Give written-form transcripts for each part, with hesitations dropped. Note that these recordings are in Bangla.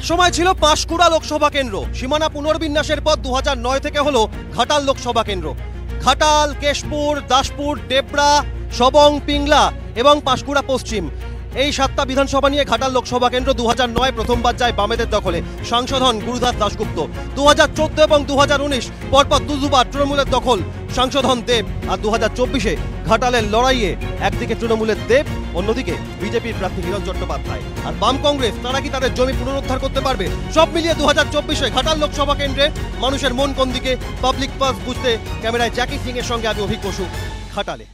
একসময় ছিল পাঁশকুড়া লোকসভা কেন্দ্র, সীমানা পুনর্বিন্যাসের পর 2009 থেকে হলো ঘাটাল লোকসভা কেন্দ্র। ঘাটাল, কেশপুর, দাসপুর, ডেবরা, সবং, পিংলা এবং পাঁশকুড়া পশ্চিম, এই 7টা বিধানসভা নিয়ে ঘাটাল লোকসভা কেন্দ্র 2009 প্রথমবার যায় বামেদের দখলে। সাংসদ হন গুরুদাস দাশগুপ্ত। 2014 এবং 2019 পরপর দুবার তৃণমূলের দখল, সাংসদ হন দেব। আর 2024-এ ঘাটালের লড়াইয়ে একদিকে তৃণমূলের দেব, অন্যদিকে বিজেপির প্রার্থী হিরণ চট্টোপাধ্যায়। আর বাম কংগ্রেস, তারা কি তাদের জমি পুনরুদ্ধার করতে পারবে? সব মিলিয়ে 2024-এ ঘাটাল লোকসভা কেন্দ্রে মানুষের মন কোন দিকে, পাবলিক পাস বুঝতে ক্যামেরায় জ্যাকি সিং এর সঙ্গে আমি অভিক বসু, ঘাটালে।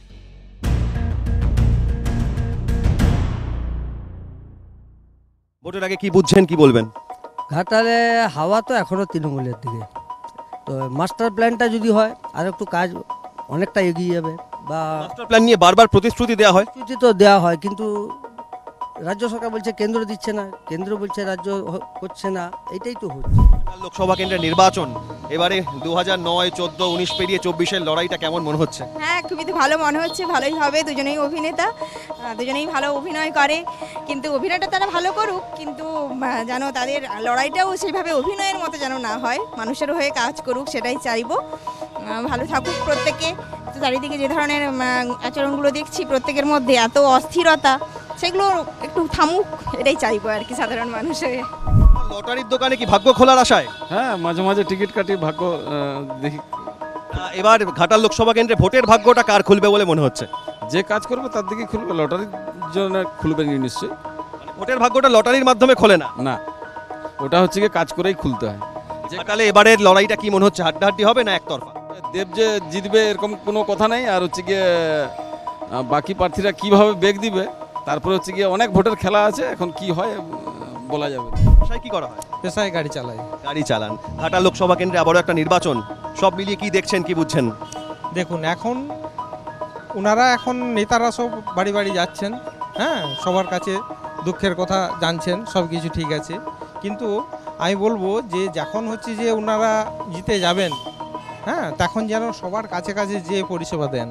ভোটের আগে কি বুঝছেন, কি বলবেন? ঘাটালে হাওয়া তো এখনো তৃণমূলের দিকে। তো মাস্টার প্ল্যানটা যদি হয় আর একটু কাজ অনেকটা এগিয়ে যাবে। বা মাস্টার প্ল্যান নিয়ে বারবার প্রতিশ্রুতি দেওয়া হয়, প্রতিশ্রুতি তো দেওয়া হয়, কিন্তু রাজ্য সরকার বলছে কেন্দ্র দিচ্ছে না, কেন্দ্র বলছে রাজ্য করছে না, এটাই তো হচ্ছে। লোকসভা কেন্দ্রের নির্বাচন এবারে 2009, 14, 19 পেরিয়ে 24-এর লড়াইটা কেমন মনে হচ্ছে? হ্যাঁ, খুবই তো ভালো মনে হচ্ছে, ভালোই হবে। দুজনেই অভিনেতা, দুজনেই ভালো অভিনয় করে, কিন্তু অভিনয়টা তারা ভালো করুক, কিন্তু যেন তাদের লড়াইটাও সেইভাবে অভিনয়ের মতো যেন না হয়, মানুষের হয়ে কাজ করুক, সেটাই চাইবো। ভালো থাকুক প্রত্যেকে। তো চারিদিকে যে ধরনের আচরণগুলো দেখছি প্রত্যেকের মধ্যে, এত অস্থিরতা, সেগুলো একটু থামুক, এটাই চাইবো আর কি সাধারণ মানুষ হয়ে। লটারির দোকানে কি ভাগ্য খোলার আশায়? হ্যাঁ, মাঝে মাঝে টিকিট কাটি, ভাগ্য দেখি। এবার ঘাটাল লোকসভা কেন্দ্রে ভোটের ভাগ্যটা কার খুলবে বলে মনে হচ্ছে? যে কাজ করবে তার দিকে খুলবে, লটারির জন্য খুলবে নিশ্চয়ই। ভোটের ভাগ্যটা লটারির মাধ্যমে খোলে না, না, ওটা হচ্ছে গিয়ে কাজ করেই খুলতে হয়। ঘাটালে এবারের লড়াইটা কি মনে হচ্ছে, হাড্ডাহাড্ডি হবে না একতরফা? দেব যে জিতবে এরকম কোনো কথা নাই। আর হচ্ছে গিয়ে বাকি প্রার্থীরা কিভাবে বেগ দিবে, তারপরে হচ্ছে গিয়ে অনেক ভোটের খেলা আছে, এখন কি হয় বলা যাবে। পেশায় কি করা হয়? পেশায় গাড়ি চালাই। গাড়ি চালান। ঘাটাল লোকসভা কেন্দ্রে আবারও একটা নির্বাচন, সব মিলিয়ে কি দেখছেন, কি বুঝছেন? দেখুন, এখন নেতারা সব বাড়ি বাড়ি যাচ্ছেন, হ্যাঁ, সবার কাছে দুঃখের কথা জানছেন, সব কিছু ঠিক আছে, কিন্তু আমি বলবো যে যখন হচ্ছে যে ওনারা জিতে যাবেন, হ্যাঁ, তখন যেন সবার কাছে কাছে যে পরিষেবা দেন,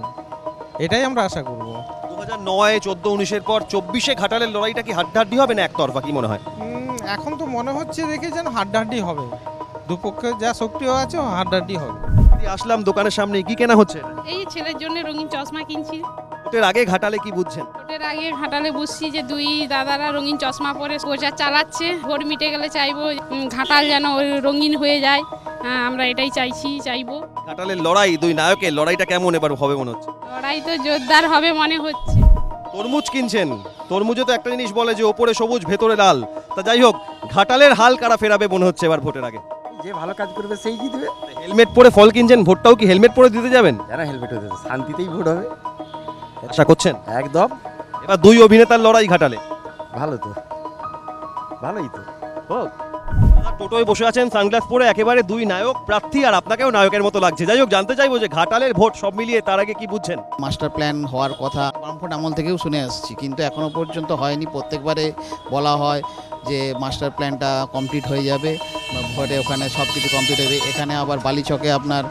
এটাই আমরা আশা করব। 2009, 14, 19-এর পর 24-এ ঘাটালের লড়াইটা কি হাড্ডাহাড্ডি হবে না একতরফা, কি মনে হয়? এখন তো মনে হচ্ছে দেখে যেন হাড্ডাহাড্ডি হবে, দুপক্ষে যা শক্তিও আছে হাড্ডাহাড্ডি হবে। আসলাম দোকানের সামনে, কি কেনা হচ্ছে? এই ছেলের জন্য রঙিন চশমা কিনছি। ভোটের আগে ঘাটালে কি বুঝছেন? ভোটের আগে ঘাটালে বুঝছি যে দুই দাদারা রঙিন চশমা পরে প্রচার চালাচ্ছে। ভোট মিটে গেলে চাইবো ঘাটাল যেন ওই রঙিন হয়ে যায়, আমরা এটাই চাইবো। ঘাটালের লড়াই, দুই নায়কের লড়াইটা কেমন এবার হবে মনে হচ্ছে? লড়াই তো জোরদার হবে মনে হচ্ছে। তরমুজ কিনছেন, তরমুজে তো একটা জিনিস বলে যে ওপরে সবুজ ভেতরে লাল। তা যাই হোক, ঘাটালের হাল কারা ফেরাবে মনে হচ্ছে এবার ভোটের আগে? যে ভালো কাজ করবে সেই জিতবে। হেলমেট পরে ফল কিনছেন, ভোটটাও কি হেলমেট পরে দিতে যাবেন? যারা হেলমেট হতে শান্তিতেই ভোট হবে, আশা করছেন? একদম। এবার দুই অভিনেতার লড়াই ঘাটালে, ভালো তো, ভালোই তো হোক। টোটোয় বসে আছেন সানগ্লাস পরে, একেবারে দুই নায়ক প্রার্থী, আর আপনাকেও নায়কের মতো লাগছে। যাই হোক, জানতে চাইবো যে ঘাটালের ভোট সব মিলিয়ে তার আগে কি বুঝছেন? মাস্টার প্ল্যান হওয়ার কথা বামফ্রন্ট আমল থেকেও শুনে আসছি, কিন্তু এখনও পর্যন্ত হয়নি। প্রত্যেকবারে বলা হয় যে মাস্টার প্ল্যানটা কমপ্লিট হয়ে যাবে, ভোটে ওখানে সব কিছু কমপ্লিট হবে। এখানে আবার বালিচকে আপনার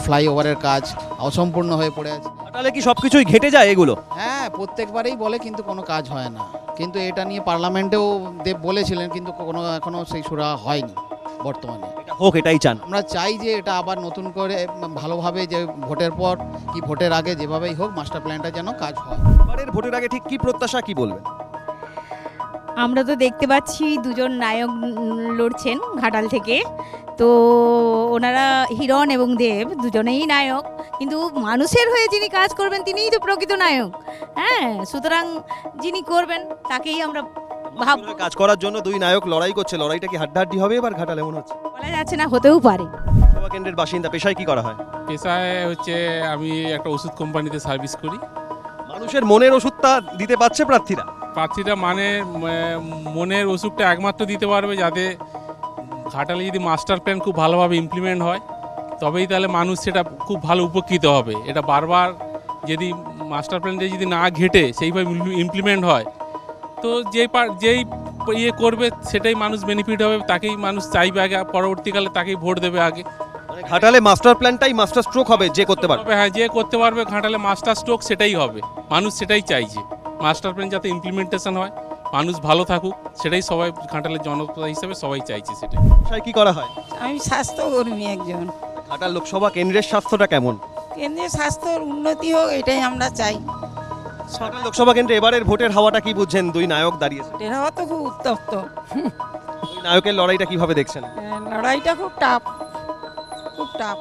ফ্লাইওভারের কাজ অসম্পূর্ণ হয়ে পড়ে আছে। ঘাটালে কি সব কিছুই ঘেটে যায় এগুলো? হ্যাঁ, প্রত্যেকবারেই বলে, কিন্তু কোনো কাজ হয় না। কিন্তু এটা নিয়ে পার্লামেন্টেও দেব বলেছিলেন, কিন্তু এখনও সেই সুরা হয়নি বর্তমানে। হোক, এটাই চান? আমরা চাই যে এটা আবার নতুন করে ভালোভাবে, যে ভোটের পর কি ভোটের আগে যেভাবেই হোক মাস্টার প্ল্যানটা যেন কাজ হয়। এবারের ভোটের আগে ঠিক কি প্রত্যাশা, কি বলবেন? আমরা তো দেখতে পাচ্ছি দুজন নায়ক লড়ছেন ঘাটাল থেকে, তো ওনারা হিরণ এবং দেব দুজনেই নায়ক, কিন্তু মানুষের হয়ে যিনি কাজ করবেন তিনিই তো প্রকৃত নায়ক। হ্যাঁ, সুতরাং যিনি করবেন তাকেই আমরা কাজ করার জন্য দুই নায়ক লড়াই করছে। লড়াইটা কি হাড্ডাহাড্ডি হবে এবার ঘাটালে মনে হচ্ছে? বলা যাচ্ছে না, হতেও পারে। সভা কেন্দ্রের বাসিন্দা, পেশায় কি করা হয়? পেশায় হচ্ছে আমি একটা ওষুধ কোম্পানিতে সার্ভিস করি। মানুষের মনের ওষুধটা দিতে পারছে প্রার্থীরা? প্রার্থীরা মনের ওষুধটা একমাত্র দিতে পারবে যাতে ঘাটালে যদি মাস্টার প্ল্যান খুব ভালোভাবে ইমপ্লিমেন্ট হয়, তবেই তাহলে মানুষ সেটা খুব ভালো উপকৃত হবে। এটা বারবার যদি মাস্টার প্ল্যানটা যদি না ঘেটে সেইভাবে ইমপ্লিমেন্ট হয়, তো যেই ইয়ে করবে সেটাই মানুষ বেনিফিট হবে, তাকেই মানুষ চাইবে আগে, পরবর্তীকালে তাকেই ভোট দেবে আগে। ঘাটালে মাস্টার প্ল্যানটাই মাস্টার স্ট্রোক হবে, যে করতে পারবে। হ্যাঁ, যে করতে পারবে ঘাটালে মাস্টার স্ট্রোক সেটাই হবে, মানুষ সেটাই চাইছে। মাস্টার প্ল্যান যাতে ইমপ্লিমেন্টেশন হয়, মানুষ ভালো থাকুক, সেটাই সবাই ঘাটালের জনতা হিসেবে সবাই চাইছে সেটাই। আশায় কি করা হয়? আমি স্বাস্থ্যকর্মী একজন। ঘাটাল লোকসভা কেন্দ্রের স্বাস্থ্যটা কেমন? কেন্দ্রের স্বাস্থ্যর উন্নতি হোক, এটাই আমরা চাই। ঘাটাল লোকসভা কেন্দ্রে এবারের ভোটের হাওয়াটা কি বুঝছেন? দুই নায়ক দাঁড়িয়েছে, এরাও তো খুব উত্তপ্ত। দুই নায়কের লড়াইটা কিভাবে দেখছেন? লড়াইটা খুব টাফ, খুব টাফ।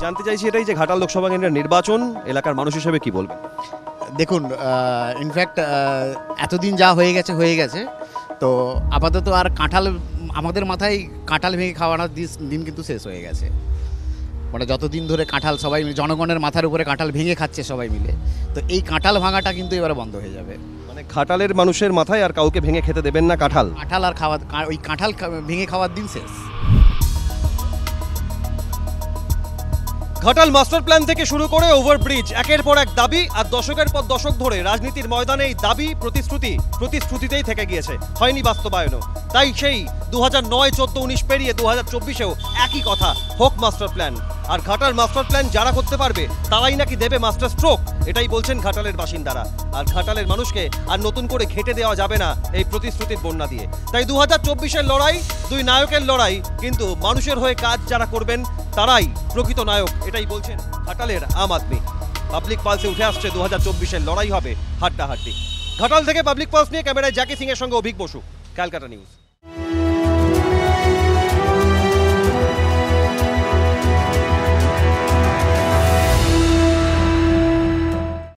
জানতে চাইছি এটাই যে ঘাটাল লোকসভা কেন্দ্রের নির্বাচন এলাকার মানুষ হিসেবে কি বলবেন? দেখুন, ইনফ্যাক্ট এতদিন যা হয়ে গেছে, তো আপাতত আর কাঁঠাল আমাদের মাথায় কাঁঠাল ভেঙে খাওয়ানোর দিন কিন্তু শেষ হয়ে গেছে। মানে যতদিন ধরে কাঁঠাল সবাই মিলে জনগণের মাথার উপরে কাঁঠাল ভেঙে খাচ্ছে সবাই মিলে, তো এই কাঁঠাল ভাঙাটা কিন্তু এবারে বন্ধ হয়ে যাবে। মানে ঘাটালের মানুষের মাথায় আর কাউকে ভেঙে খেতে দেবেন না কাঁঠাল? কাঁঠাল আর ওই কাঁঠাল ভেঙে খাওয়ার দিন শেষ। ঘাটাল মাস্টার প্ল্যান থেকে শুরু করে ওভারব্রিজ, একের পর এক দাবি, আর দশকের পর দশক ধরে রাজনীতির ময়দানে এই দাবি প্রতিশ্রুতিতেই থেকে গিয়েছে, হয়নি বাস্তবায়নও। তাই সেই 2009, 14, 19 পেরিয়ে 2024-এও একই কথা, হোক মাস্টার প্ল্যান। আর ঘাটাল মাস্টার প্ল্যান যারা করতে পারবে তারাই নাকি দেবে মাস্টার স্ট্রোক, এটাই বলছেন ঘাটালের বাসিন্দারা। আর ঘাটালের মানুষকে আর নতুন করে ঘেঁটে দেওয়া যাবে না এই প্রতিশ্রুতির বন্যা দিয়ে। তাই 2024-এর লড়াই, দুই নায়কের লড়াই, কিন্তু মানুষের হয়ে কাজ যারা করবেন তারাই প্রকৃত নায়ক, এটাই বলছেন ঘাটালের আম আদমি। পাবলিক পালসে উঠে আসছে 2024-এর লড়াই হবে হাড্ডাহাড্ডি। ঘাটাল থেকে পাবলিক পালস নিয়ে ক্যামেরায় জ্যাকি সিং এর সঙ্গে অভিক বসু, ক্যালকাটা নিউজ।